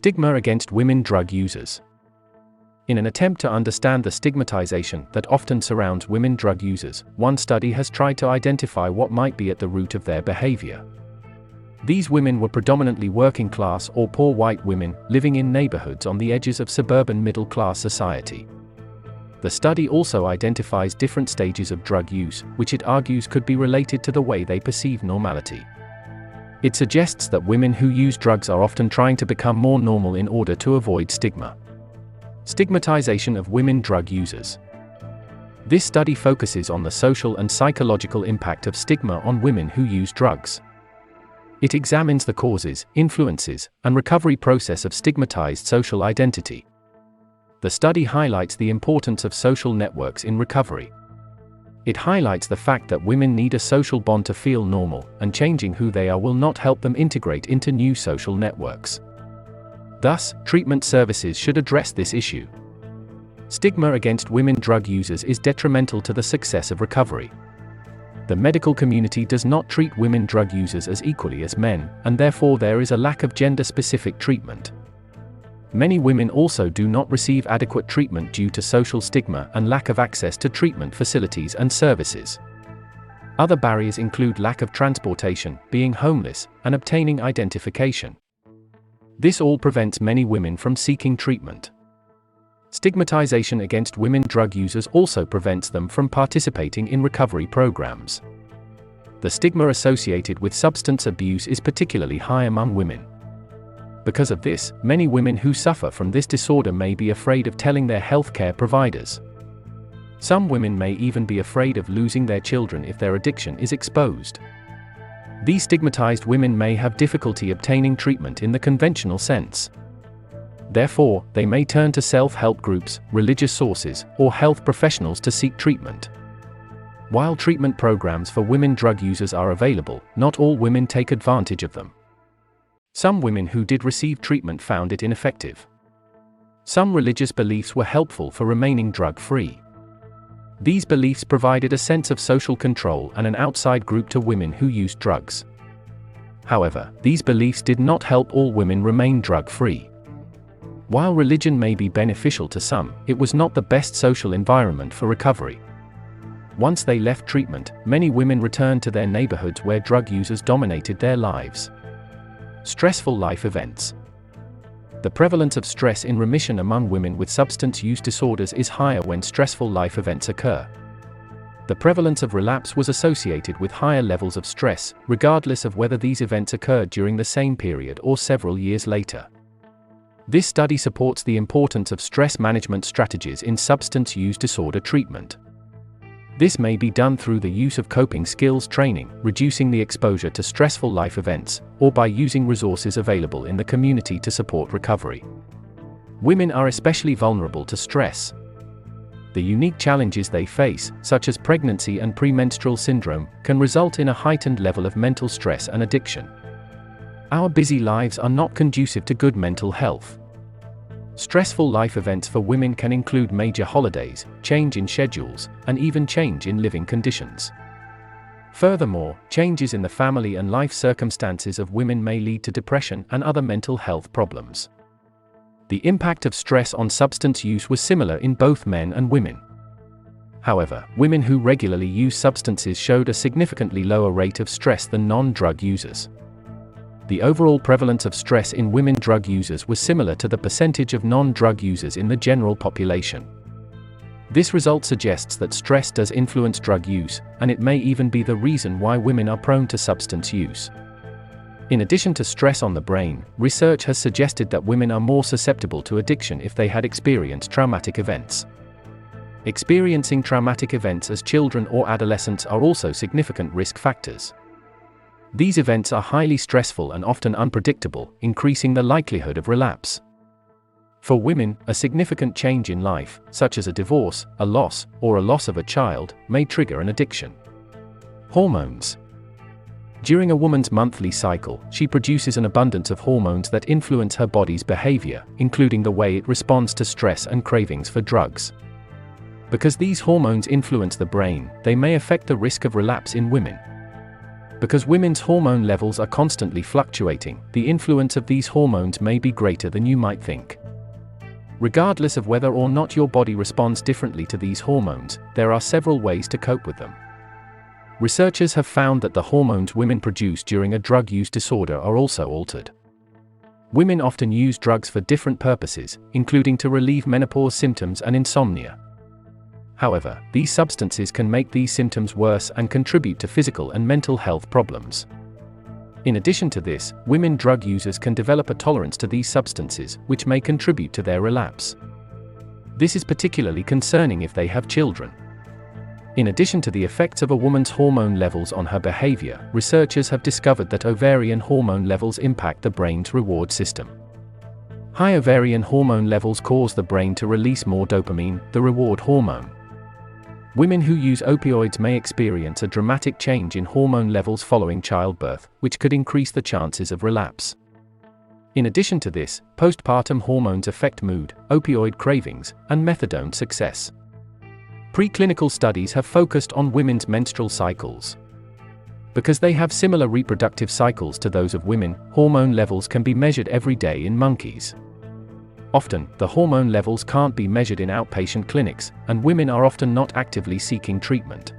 Stigma against women drug users. In an attempt to understand the stigmatization that often surrounds women drug users, one study has tried to identify what might be at the root of their behavior. These women were predominantly working class or poor white women, living in neighborhoods on the edges of suburban middle-class society. The study also identifies different stages of drug use, which it argues could be related to the way they perceive normality. It suggests that women who use drugs are often trying to become more normal in order to avoid stigma. Stigmatization of women drug users. This study focuses on the social and psychological impact of stigma on women who use drugs. It examines the causes, influences, and recovery process of stigmatized social identity. The study highlights the importance of social networks in recovery. It highlights the fact that women need a social bond to feel normal, and changing who they are will not help them integrate into new social networks. Thus, treatment services should address this issue. Stigma against women drug users is detrimental to the success of recovery. The medical community does not treat women drug users as equally as men, and therefore there is a lack of gender-specific treatment. Many women also do not receive adequate treatment due to social stigma and lack of access to treatment facilities and services. Other barriers include lack of transportation, being homeless, and obtaining identification. This all prevents many women from seeking treatment. Stigmatization against women drug users also prevents them from participating in recovery programs. The stigma associated with substance abuse is particularly high among women. Because of this, many women who suffer from this disorder may be afraid of telling their healthcare providers. Some women may even be afraid of losing their children if their addiction is exposed. These stigmatized women may have difficulty obtaining treatment in the conventional sense. Therefore, they may turn to self-help groups, religious sources, or health professionals to seek treatment. While treatment programs for women drug users are available, not all women take advantage of them. Some women who did receive treatment found it ineffective. Some religious beliefs were helpful for remaining drug-free. These beliefs provided a sense of social control and an outside group to women who used drugs. However, these beliefs did not help all women remain drug-free. While religion may be beneficial to some, it was not the best social environment for recovery. Once they left treatment, many women returned to their neighborhoods where drug users dominated their lives. Stressful life events. The prevalence of stress in remission among women with substance use disorders is higher when stressful life events occur. The prevalence of relapse was associated with higher levels of stress, regardless of whether these events occurred during the same period or several years later. This study supports the importance of stress management strategies in substance use disorder treatment. This may be done through the use of coping skills training, reducing the exposure to stressful life events, or by using resources available in the community to support recovery. Women are especially vulnerable to stress. The unique challenges they face, such as pregnancy and premenstrual syndrome, can result in a heightened level of mental stress and addiction. Our busy lives are not conducive to good mental health. Stressful life events for women can include major holidays, change in schedules, and even change in living conditions. Furthermore, changes in the family and life circumstances of women may lead to depression and other mental health problems. The impact of stress on substance use was similar in both men and women. However, women who regularly use substances showed a significantly lower rate of stress than non-drug users. The overall prevalence of stress in women drug users was similar to the percentage of non-drug users in the general population. This result suggests that stress does influence drug use, and it may even be the reason why women are prone to substance use. In addition to stress on the brain, research has suggested that women are more susceptible to addiction if they had experienced traumatic events. Experiencing traumatic events as children or adolescents are also significant risk factors. These events are highly stressful and often unpredictable, increasing the likelihood of relapse. For women, a significant change in life, such as a divorce, a loss, or a loss of a child, may trigger an addiction. Hormones. During a woman's monthly cycle, she produces an abundance of hormones that influence her body's behavior, including the way it responds to stress and cravings for drugs. Because these hormones influence the brain, they may affect the risk of relapse in women. Because women's hormone levels are constantly fluctuating, the influence of these hormones may be greater than you might think. Regardless of whether or not your body responds differently to these hormones, there are several ways to cope with them. Researchers have found that the hormones women produce during a drug use disorder are also altered. Women often use drugs for different purposes, including to relieve menopause symptoms and insomnia. However, these substances can make these symptoms worse and contribute to physical and mental health problems. In addition to this, women drug users can develop a tolerance to these substances, which may contribute to their relapse. This is particularly concerning if they have children. In addition to the effects of a woman's hormone levels on her behavior, researchers have discovered that ovarian hormone levels impact the brain's reward system. High ovarian hormone levels cause the brain to release more dopamine, the reward hormone. Women who use opioids may experience a dramatic change in hormone levels following childbirth, which could increase the chances of relapse. In addition to this, postpartum hormones affect mood, opioid cravings, and methadone success. Preclinical studies have focused on women's menstrual cycles. Because they have similar reproductive cycles to those of women, hormone levels can be measured every day in monkeys. Often, the hormone levels can't be measured in outpatient clinics, and women are often not actively seeking treatment.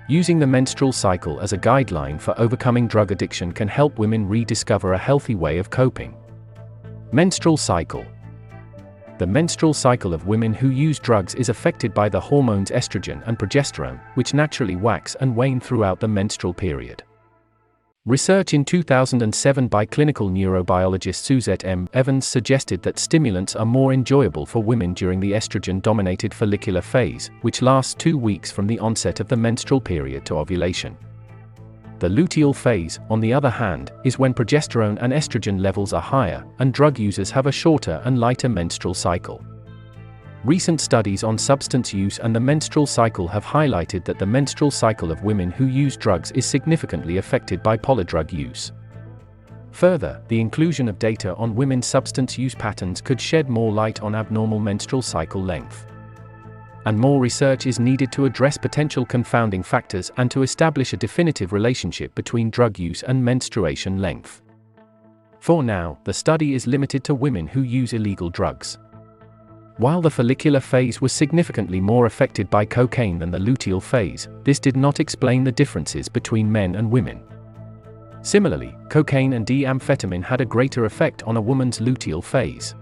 Using the menstrual cycle as a guideline for overcoming drug addiction can help women rediscover a healthy way of coping. Menstrual cycle. The menstrual cycle of women who use drugs is affected by the hormones estrogen and progesterone, which naturally wax and wane throughout the menstrual period. Research in 2007 by clinical neurobiologist Suzette M. Evans suggested that stimulants are more enjoyable for women during the estrogen-dominated follicular phase, which lasts 2 weeks from the onset of the menstrual period to ovulation. The luteal phase, on the other hand, is when progesterone and estrogen levels are higher, and drug users have a shorter and lighter menstrual cycle. Recent studies on substance use and the menstrual cycle have highlighted that the menstrual cycle of women who use drugs is significantly affected by polydrug use. Further, the inclusion of data on women's substance use patterns could shed more light on abnormal menstrual cycle length. And more research is needed to address potential confounding factors and to establish a definitive relationship between drug use and menstruation length. For now, the study is limited to women who use illegal drugs. While the follicular phase was significantly more affected by cocaine than the luteal phase, this did not explain the differences between men and women. Similarly, cocaine and D-amphetamine had a greater effect on a woman's luteal phase.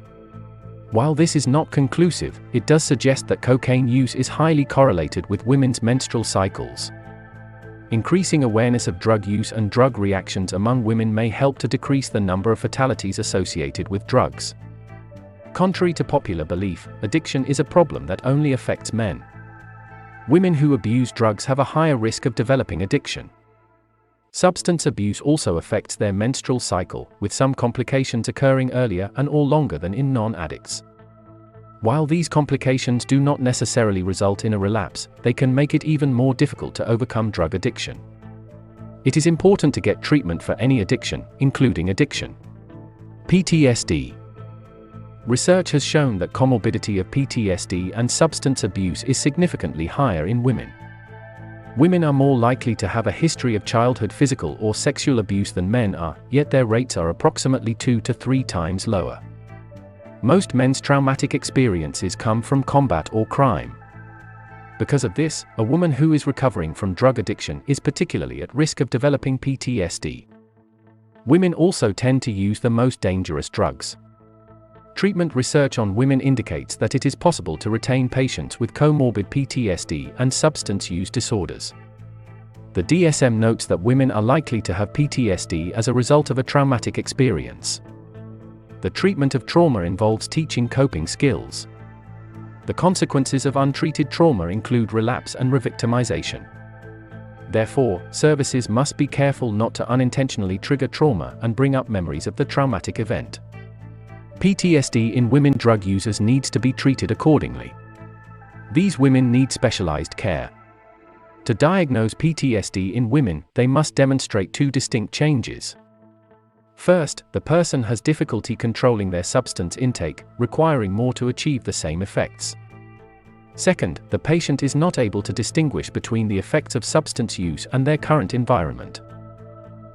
While this is not conclusive, it does suggest that cocaine use is highly correlated with women's menstrual cycles. Increasing awareness of drug use and drug reactions among women may help to decrease the number of fatalities associated with drugs. Contrary to popular belief, addiction is a problem that only affects men. Women who abuse drugs have a higher risk of developing addiction. Substance abuse also affects their menstrual cycle, with some complications occurring earlier and/or longer than in non-addicts. While these complications do not necessarily result in a relapse, they can make it even more difficult to overcome drug addiction. It is important to get treatment for any addiction, including addiction. PTSD. Research has shown that comorbidity of PTSD and substance abuse is significantly higher in women. Women are more likely to have a history of childhood physical or sexual abuse than men are, yet their rates are approximately 2 to 3 times lower. Most men's traumatic experiences come from combat or crime. Because of this, a woman who is recovering from drug addiction is particularly at risk of developing PTSD. Women also tend to use the most dangerous drugs. Treatment research on women indicates that it is possible to retain patients with comorbid PTSD and substance use disorders. The DSM notes that women are likely to have PTSD as a result of a traumatic experience. The treatment of trauma involves teaching coping skills. The consequences of untreated trauma include relapse and revictimization. Therefore, services must be careful not to unintentionally trigger trauma and bring up memories of the traumatic event. PTSD in women drug users needs to be treated accordingly. These women need specialized care. To diagnose PTSD in women, they must demonstrate 2 distinct changes. First, the person has difficulty controlling their substance intake, requiring more to achieve the same effects. Second, the patient is not able to distinguish between the effects of substance use and their current environment.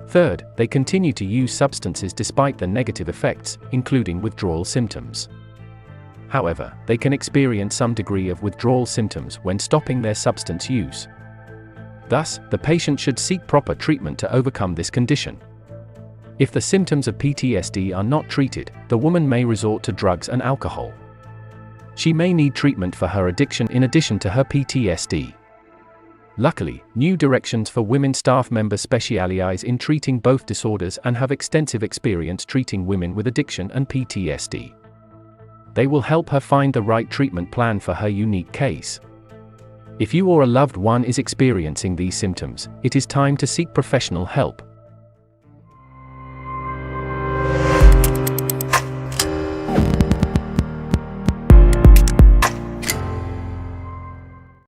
Third, they continue to use substances despite the negative effects, including withdrawal symptoms. However, they can experience some degree of withdrawal symptoms when stopping their substance use. Thus, the patient should seek proper treatment to overcome this condition. If the symptoms of PTSD are not treated, the woman may resort to drugs and alcohol. She may need treatment for her addiction in addition to her PTSD. Luckily, new directions for women staff members specialize in treating both disorders and have extensive experience treating women with addiction and PTSD. They will help her find the right treatment plan for her unique case. If you or a loved one is experiencing these symptoms, it is time to seek professional help.